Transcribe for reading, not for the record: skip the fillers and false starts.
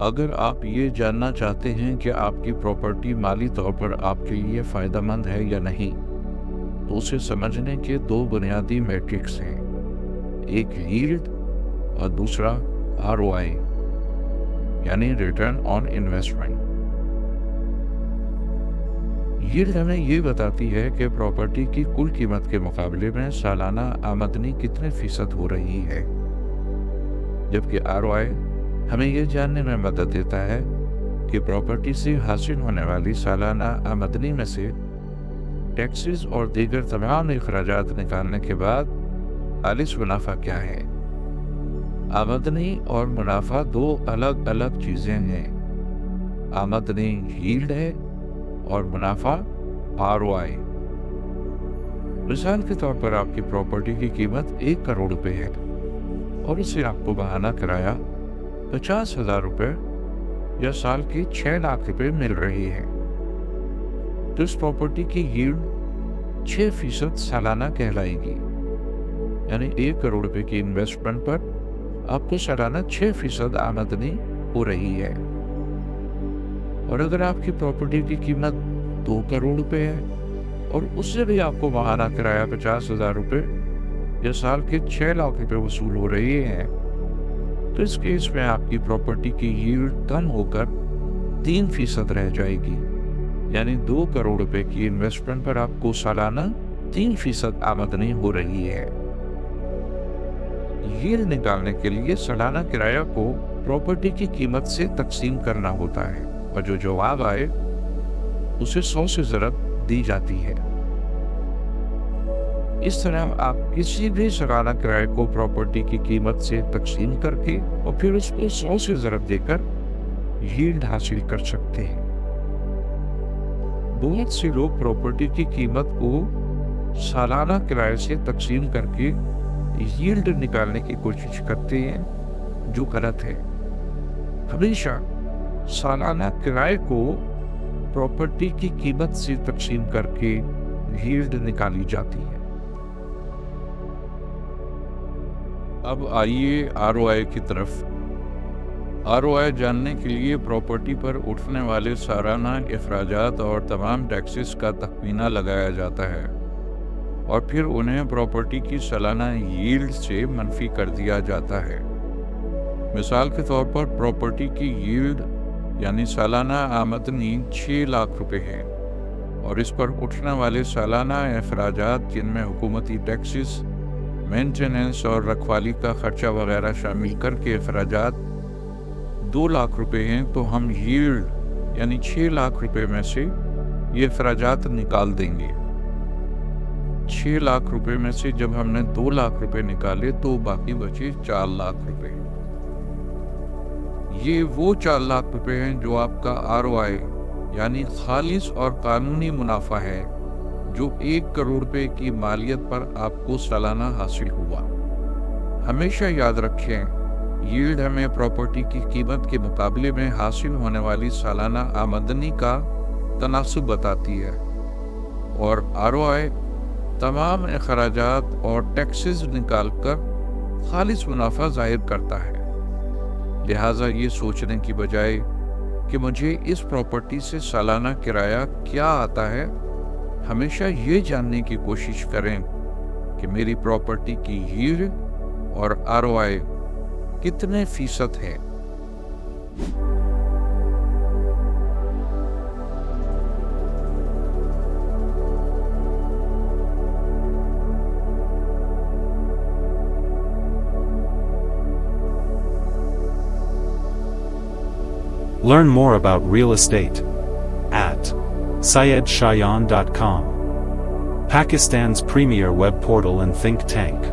اگر آپ یہ جاننا چاہتے ہیں کہ آپ کی پراپرٹی مالی طور پر آپ کے لیے فائدہ مند ہے یا نہیں، تو اسے سمجھنے کے دو بنیادی میٹرکس ہیں، ایک ییلڈ اور دوسرا ROI یعنی ریٹرن آن انویسٹمنٹ۔ ییلڈ ہمیں یہ بتاتی ہے کہ پراپرٹی کی کل قیمت کے مقابلے میں سالانہ آمدنی کتنے فیصد ہو رہی ہے، جبکہ ROI ہمیں یہ جاننے میں مدد دیتا ہے کہ پراپرٹی سے حاصل ہونے والی سالانہ آمدنی میں سے ٹیکسز اور دیگر تمام اخراجات نکالنے کے بعد خالص منافع کیا ہے۔ آمدنی اور منافع دو الگ الگ چیزیں ہیں، آمدنی ییلڈ ہے اور منافع ROI۔ مثال کے طور پر آپ کی پراپرٹی کی قیمت 1 کروڑ روپے ہے اور اسے آپ کو ماہانہ کرایہ 50,000 روپے یا سال کے 6 لاکھ روپے مل رہی ہے، تو اس پراپرٹی کی ییلڈ 6% سالانہ کہلائے گی، یعنی 1 کروڑ روپے کی انویسٹمنٹ پر آپ کو سالانہ 6% آمدنی ہو رہی ہے۔ اور اگر آپ کی پراپرٹی کی قیمت 2 کروڑ روپے ہے اور اس سے بھی آپ کو ماہانہ کرایہ 50,000 روپے یا سال کے 6 لاکھ روپے وصول ہو رہی ہے، تو اس کیس میں آپ کی پراپرٹی کی ییلڈ کم ہو کر 3% رہ جائے گی، یعنی 2 کروڑ روپے کی انویسٹمنٹ پر آپ کو سالانہ 3% آمدنی ہو رہی ہے۔ ییلڈ نکالنے کے لیے سالانہ کرایہ کو پراپرٹی کی قیمت سے تقسیم کرنا ہوتا ہے اور جو جواب آئے اسے 100 سے ضرب دی جاتی ہے۔ اس طرح آپ کسی بھی سالانہ کرایہ کو پراپرٹی کی قیمت سے تقسیم کر کے اور پھر اس کو 100 سے ضرب دے کر ییلڈ حاصل کر سکتے ہیں۔ بہت سے لوگ پراپرٹی کی قیمت کو سالانہ کرایہ سے تقسیم کر کے ییلڈ نکالنے کی کوشش کرتے ہیں، جو غلط ہے۔ ہمیشہ سالانہ کرائے کو پراپرٹی کی قیمت سے تقسیم کر کے ییلڈ نکالی جاتی ہے۔ اب آئیے ROI کی طرف۔ ROI جاننے کے لیے پراپرٹی پر اٹھنے والے سالانہ اخراجات اور تمام ٹیکسز کا تخمینہ لگایا جاتا ہے اور پھر انہیں پراپرٹی کی سالانہ ییلڈ سے منفی کر دیا جاتا ہے۔ مثال کے طور پر پراپرٹی کی ییلڈ یعنی سالانہ آمدنی 6 لاکھ روپے ہے اور اس پر اٹھنے والے سالانہ اخراجات جن میں حکومتی ٹیکسز، مینٹیننس اور رکھوالی کا خرچہ وغیرہ شامل کر کے اخراجات 2 لاکھ روپے ہیں، تو ہم ییلڈ یعنی 6 لاکھ روپے میں سے یہ اخراجات نکال دیں گے۔ 6 لاکھ روپے میں سے جب ہم نے 2 لاکھ روپے نکالے تو باقی بچے 4 لاکھ روپے۔ یہ وہ 4 لاکھ روپے ہیں جو آپ کا ROI یعنی خالص اور قانونی منافع ہے، جو 1 کروڑ روپے کی مالیت پر آپ کو سالانہ حاصل ہوا۔ ہمیشہ یاد رکھیں، ییلڈ ہمیں پراپرٹی کی قیمت کے مقابلے میں حاصل ہونے والی سالانہ آمدنی کا تناسب بتاتی ہے، اور ROI تمام اخراجات اور ٹیکسز نکال کر خالص منافع ظاہر کرتا ہے۔ لہٰذا یہ سوچنے کی بجائے کہ مجھے اس پراپرٹی سے سالانہ کرایہ کیا آتا ہے، ہمیشہ یہ جاننے کی کوشش کریں کہ میری پراپرٹی کی ییلڈ اور ROI کتنے فیصد ہے۔ Learn more about real estate at SayedShayan.com, Pakistan's premier web portal and think tank.